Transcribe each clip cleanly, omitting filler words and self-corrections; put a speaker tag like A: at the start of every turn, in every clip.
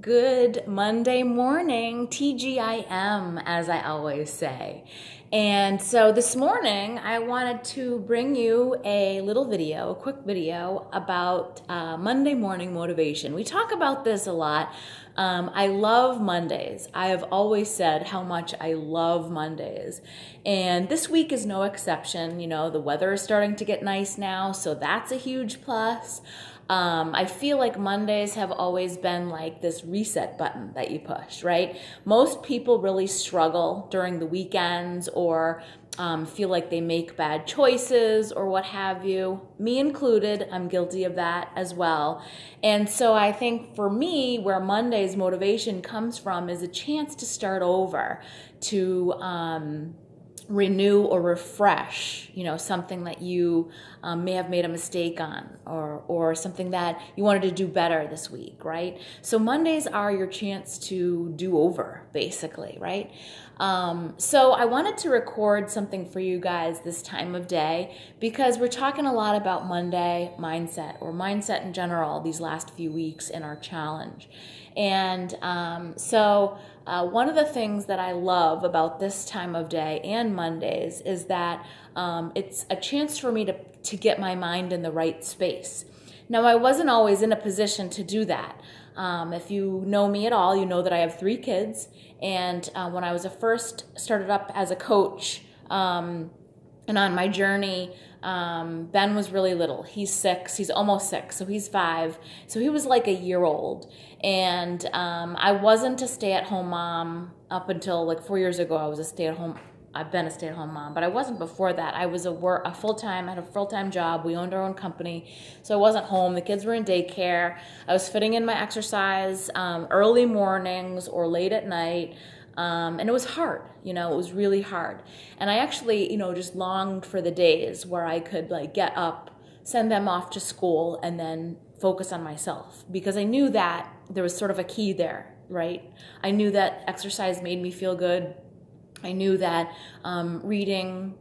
A: Good Monday morning, TGIM, as I always say. And so this morning, I wanted to bring you a little video, a quick video about Monday morning motivation. We talk about this a lot. I love Mondays. I have always said how much I love Mondays. And this week is no exception. You know, the weather is starting to get nice now, so that's a huge plus. I feel like Mondays have always been like this reset button that you push, right? Most people really struggle during the weekends or feel like they make bad choices or what have you. Me included, I'm guilty of that as well. And so I think for me, where Monday's motivation comes from is a chance to start over, to renew or refresh, something that you may have made a mistake on, or something that you wanted to do better this week, right? So Mondays are your chance to do over, basically, right? So I wanted to record something for you guys this time of day because we're talking a lot about Monday mindset, or mindset in general, these last few weeks in our challenge. And so one of the things that I love about this time of day and Mondays is that it's a chance for me to get my mind in the right space. Now, I wasn't always in a position to do that. If you know me at all, you know that I have 3 kids. And when I was first started up as a coach and on my journey, Ben was really little. He's 6. He's almost 6, so he's 5. So he was like a year old. And I wasn't a stay-at-home mom up until like 4 years ago. I've been a stay-at-home mom, but I wasn't before that. I was I had a full-time job. We owned our own company, so I wasn't home. The kids were in daycare. I was fitting in my exercise early mornings or late at night. And it was hard, it was really hard. And I actually, just longed for the days where I could get up, send them off to school, and then focus on myself, because I knew that there was sort of a key there, right? I knew that exercise made me feel good. I knew that reading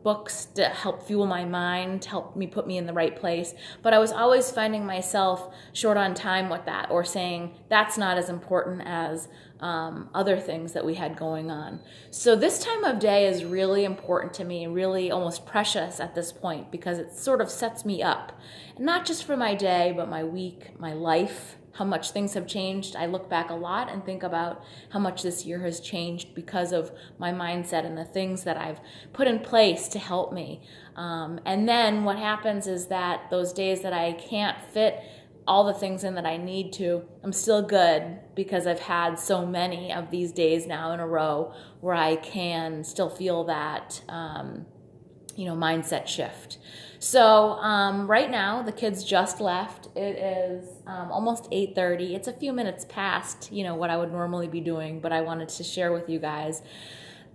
A: books to help fuel my mind, help me put me in the right place. But I was always finding myself short on time with that, or saying that's not as important as other things that we had going on. So this time of day is really important to me, and really almost precious at this point, because it sort of sets me up, not just for my day, but my week, my life, how much things have changed. I look back a lot and think about how much this year has changed because of my mindset and the things that I've put in place to help me. And then what happens is that those days that I can't fit all the things in that I need to, I'm still good, because I've had so many of these days now in a row where I can still feel that mindset shift. So right now, the kids just left. It is almost 8:30. It's a few minutes past, what I would normally be doing, but I wanted to share with you guys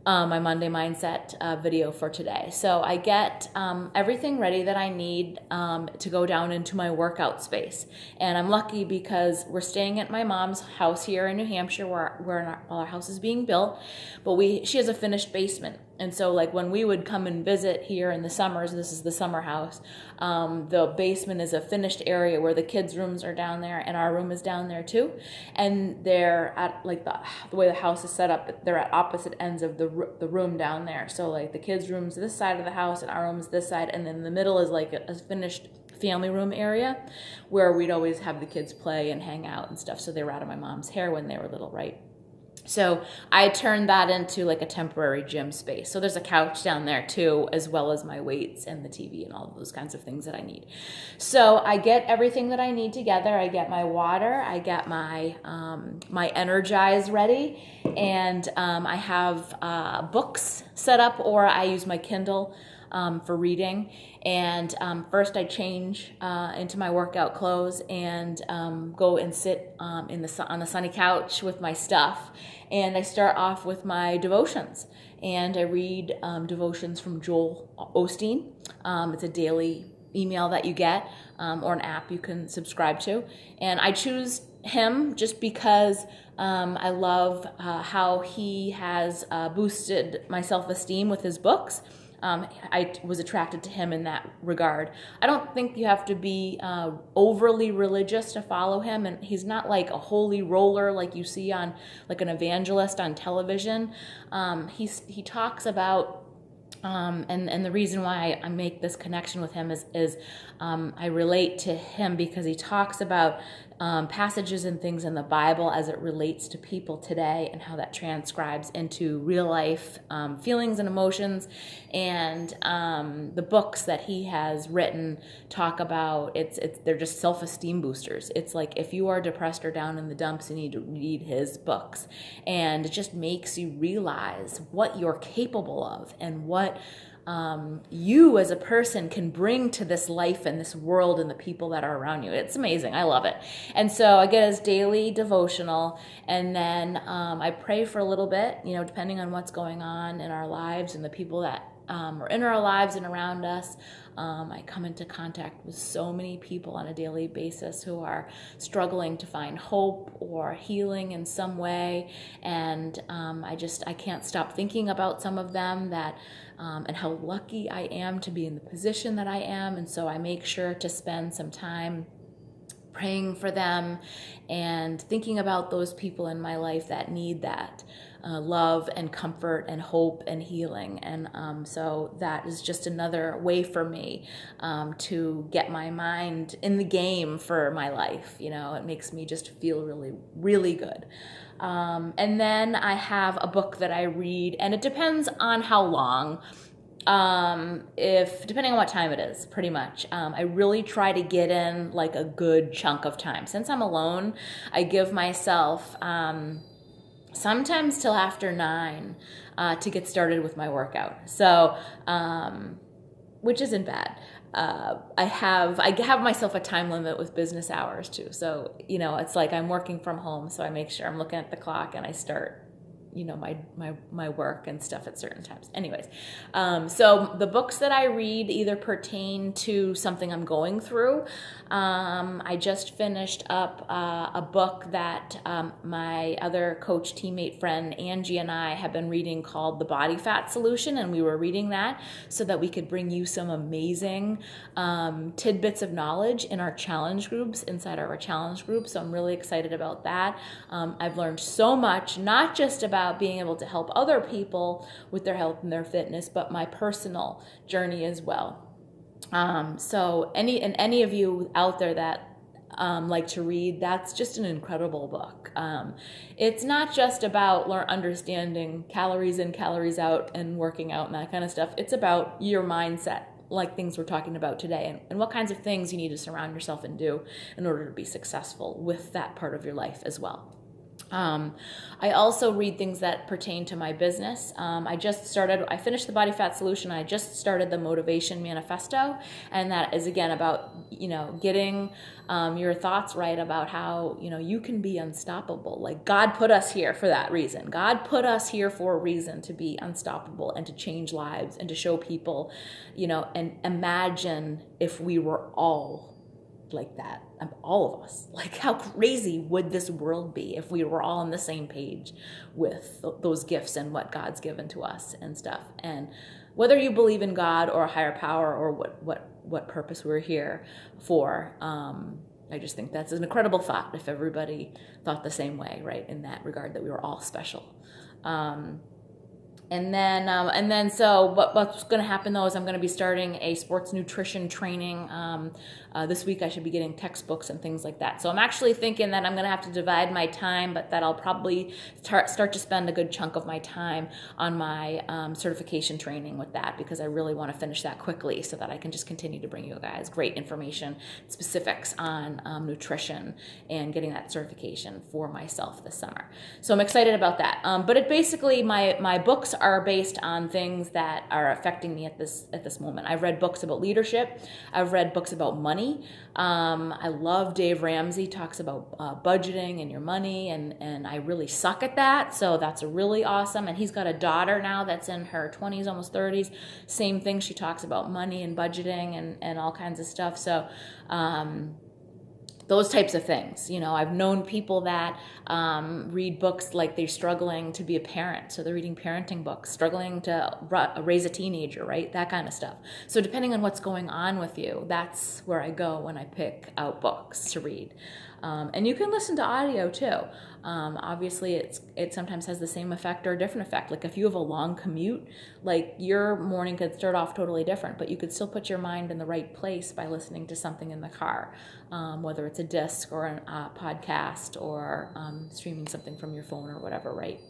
A: my Monday mindset video for today. So I get everything ready that I need to go down into my workout space. And I'm lucky because we're staying at my mom's house here in New Hampshire, where our house is being built, but she has a finished basement. And so when we would come and visit here in the summers, this is the summer house, the basement is a finished area where the kids' rooms are down there, and our room is down there too. And they're at the way the house is set up, they're at opposite ends of the room down there. So the kids' room's this side of the house and our room's this side, and then in the middle is a finished family room area where we'd always have the kids play and hang out and stuff. So they were out of my mom's hair when they were little, right? So I turned that into a temporary gym space. So there's a couch down there too, as well as my weights and the TV and all of those kinds of things that I need. So I get everything that I need together. I get my water. I get my my Energize ready, and I have books set up, or I use my Kindle for reading. And first I change into my workout clothes and go and sit on the sunny couch with my stuff. And I start off with my devotions. And I read devotions from Joel Osteen. It's a daily email that you get, or an app you can subscribe to. And I choose him just because I love how he has boosted my self-esteem with his books. I was attracted to him in that regard. I don't think you have to be overly religious to follow him, and he's not like a holy roller like you see on like an evangelist on television. He talks about and the reason why I make this connection with him is I relate to him because he talks about passages and things in the Bible as it relates to people today and how that transcribes into real life feelings and emotions. And the books that he has written talk about they're just self-esteem boosters. It's like if you are depressed or down in the dumps, you need to read his books, and it just makes you realize what you're capable of and what you as a person can bring to this life and this world and the people that are around you. It's amazing. I love it. And so I get his daily devotional, and then I pray for a little bit, depending on what's going on in our lives and the people that are in our lives and around us. I come into contact with so many people on a daily basis who are struggling to find hope or healing in some way, and I can't stop thinking about some of them and how lucky I am to be in the position that I am. And so I make sure to spend some time praying for them and thinking about those people in my life that need that love and comfort and hope and healing. And so that is just another way for me to get my mind in the game for my life. It makes me just feel really, really good. And then I have a book that I read, and it depends on how long. Depending on what time it is, pretty much. I really try to get in like a good chunk of time. Since I'm alone, I give myself sometimes till after 9 to get started with my workout. So, which isn't bad. I have myself a time limit with business hours too. So, it's like I'm working from home, so I make sure I'm looking at the clock and I start my work and stuff at certain times. Anyways, so the books that I read either pertain to something I'm going through. I just finished up a book that my other coach teammate friend Angie and I have been reading called The Body Fat Solution, and we were reading that so that we could bring you some amazing tidbits of knowledge in our challenge groups, inside our challenge group. So I'm really excited about that. I've learned so much, not just about being able to help other people with their health and their fitness, but my personal journey as well. So any of you out there that like to read, that's just an incredible book. It's not just about understanding calories in, calories out, and working out and that kind of stuff. It's about your mindset, like things we're talking about today, and what kinds of things you need to surround yourself and do in order to be successful with that part of your life as well. I also read things that pertain to my business. I finished the Body Fat Solution. I just started the Motivation Manifesto, and that is again about, getting your thoughts right about how, you can be unstoppable. Like God put us here for that reason. God put us here for a reason to be unstoppable and to change lives and to show people, and imagine if we were all like that, all of us. Like how crazy would this world be if we were all on the same page with those gifts and what God's given to us and stuff. And whether you believe in God or a higher power or what purpose we're here for, I just think that's an incredible thought if everybody thought the same way, right, in that regard, that we were all special. And then, so what's going to happen though is I'm going to be starting a sports nutrition training. This week I should be getting textbooks and things like that. So I'm actually thinking that I'm going to have to divide my time, but that I'll probably start to spend a good chunk of my time on my certification training with that, because I really want to finish that quickly so that I can just continue to bring you guys great information, specifics on nutrition and getting that certification for myself this summer. So I'm excited about that. But it basically, my books are based on things that are affecting me at this moment. I've read books about leadership. I've read books about money. I love Dave Ramsey talks about budgeting and your money, and I really suck at that. So that's really awesome. And he's got a daughter now that's in her 20s, almost 30s. Same thing. She talks about money and budgeting and all kinds of stuff. So those types of things. I've known people that read books like they're struggling to be a parent, so they're reading parenting books, struggling to raise a teenager, right? That kind of stuff. So depending on what's going on with you, that's where I go when I pick out books to read. And you can listen to audio too. Obviously, it sometimes has the same effect or a different effect. Like if you have a long commute, like your morning could start off totally different, but you could still put your mind in the right place by listening to something in the car, whether it's a disc or a podcast or streaming something from your phone or whatever, right?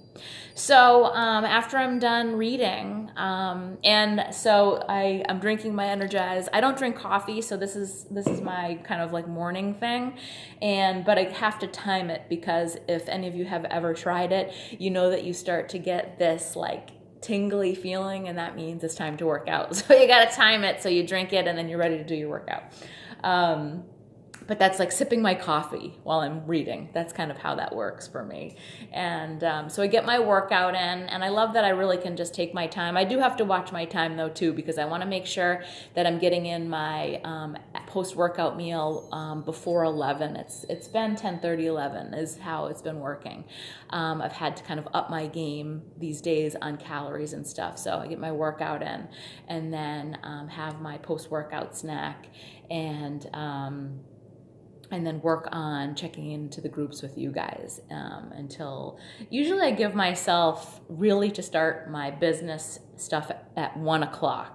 A: So after I'm done reading, and so I'm drinking my Energize. I don't drink coffee, so this is my kind of like morning thing, but I have to time it, because if any of you have ever tried it, you know that you start to get this like tingly feeling, and that means it's time to work out. So you got to time it, so you drink it and then you're ready to do your workout. But that's like sipping my coffee while I'm reading. That's kind of how that works for me. And so I get my workout in, and I love that I really can just take my time. I do have to watch my time though too, because I want to make sure that I'm getting in my post-workout meal before 11. It's been 10:30, 11 is how it's been working. I've had to kind of up my game these days on calories and stuff. So I get my workout in, and then have my post-workout snack, and then work on checking into the groups with you guys until usually I give myself really to start my business stuff at 1 o'clock.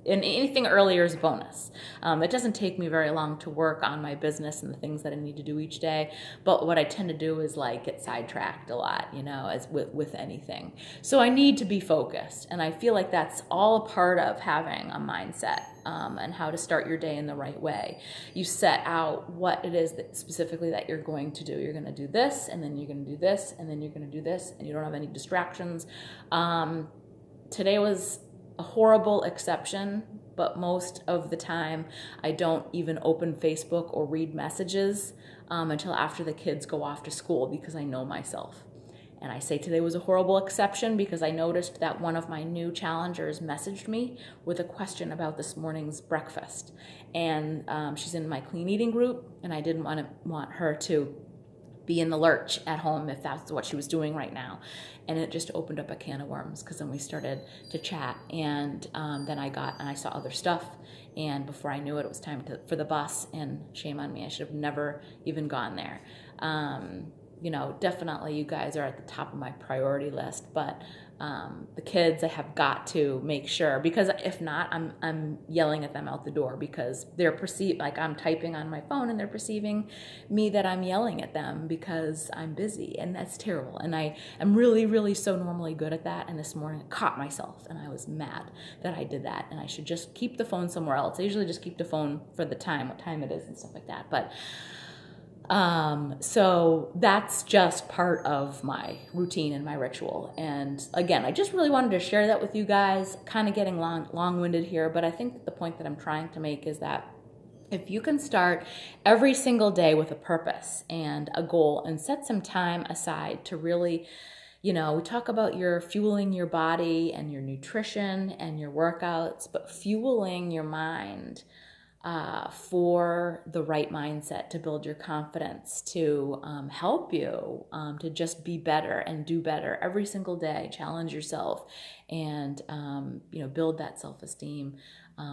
A: And anything earlier is bonus. It doesn't take me very long to work on my business and the things that I need to do each day. But what I tend to do is like get sidetracked a lot, as with anything. So I need to be focused. And I feel like that's all a part of having a mindset and how to start your day in the right way. You set out what it is that specifically that you're going to do. You're going to do this, and then you're going to do this, and then you're going to do this, and you don't have any distractions. Today was a horrible exception, but most of the time I don't even open Facebook or read messages until after the kids go off to school, because I know myself. And I say today was a horrible exception because I noticed that one of my new challengers messaged me with a question about this morning's breakfast. And she's in my clean eating group, and I didn't want her to be in the lurch at home if that's what she was doing right now. And it just opened up a can of worms, because then we started to chat, and then I saw other stuff, and before I knew it, it was time for the bus, and shame on me, I should have never even gone there. Definitely you guys are at the top of my priority list, but the kids I have got to make sure, because if not, I'm yelling at them out the door, because they're like I'm typing on my phone and they're perceiving me that I'm yelling at them because I'm busy, and that's terrible. And I am really, really so normally good at that, and this morning I caught myself and I was mad that I did that, and I should just keep the phone somewhere else. I usually just keep the phone for what time it is and stuff like that, but so that's just part of my routine and my ritual. And again, I just really wanted to share that with you guys, kind of getting long-winded here, but I think that the point that I'm trying to make is that if you can start every single day with a purpose and a goal, and set some time aside to really, we talk about your fueling your body and your nutrition and your workouts, but fueling your mind for the right mindset, to build your confidence, to help you to just be better and do better every single day, challenge yourself, and build that self-esteem.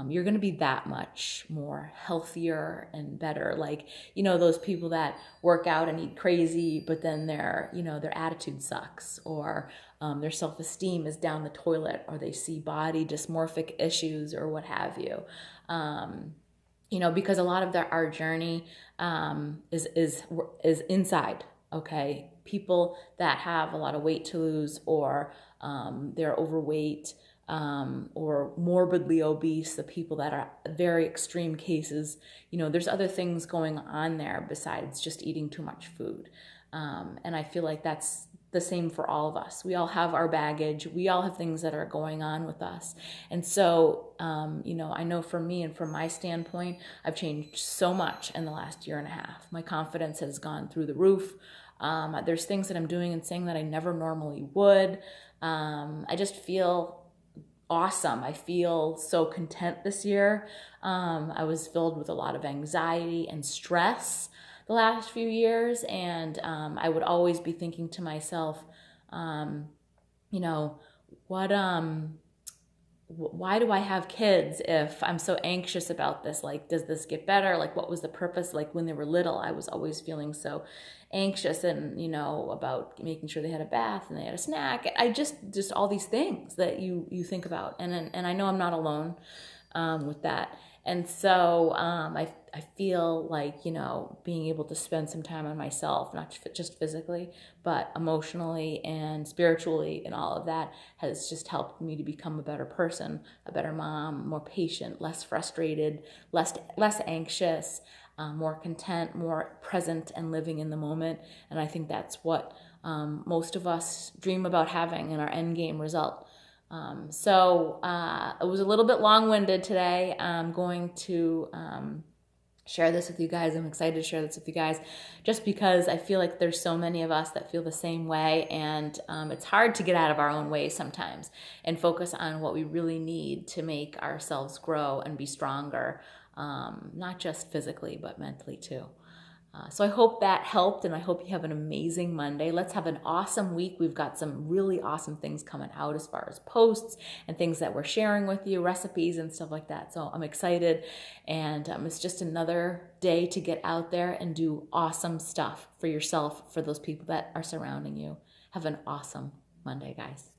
A: You're going to be that much more healthier and better. Like, those people that work out and eat crazy, but then their attitude sucks, or their self-esteem is down the toilet, or they see body dysmorphic issues or what have you. Because a lot of our journey is inside. Okay, people that have a lot of weight to lose, or they're overweight, or morbidly obese, the people that are very extreme cases, there's other things going on there besides just eating too much food. And I feel like that's the same for all of us. We all have our baggage. We all have things that are going on with us. And so, I know for me and from my standpoint, I've changed so much in the last year and a half. My confidence has gone through the roof. There's things that I'm doing and saying that I never normally would. I just feel awesome. I feel so content this year. I was filled with a lot of anxiety and stress the last few years. And I would always be thinking to myself, you know, what, why do I have kids if I'm so anxious about this? Like, does this get better? Like, what was the purpose? Like, when they were little, I was always feeling so anxious and, about making sure they had a bath and they had a snack. I just all these things that you think about. And I know I'm not alone with that. And so I feel like, being able to spend some time on myself, not just physically, but emotionally and spiritually and all of that has just helped me to become a better person, a better mom, more patient, less frustrated, less anxious, more content, more present and living in the moment. And I think that's what most of us dream about having in our end game result. So it was a little bit long-winded today. I'm going to share this with you guys. I'm excited to share this with you guys just because I feel like there's so many of us that feel the same way, and it's hard to get out of our own way sometimes and focus on what we really need to make ourselves grow and be stronger, not just physically, but mentally too. So I hope that helped, and I hope you have an amazing Monday. Let's have an awesome week. We've got some really awesome things coming out as far as posts and things that we're sharing with you, recipes and stuff like that. So I'm excited, and it's just another day to get out there and do awesome stuff for yourself, for those people that are surrounding you. Have an awesome Monday, guys.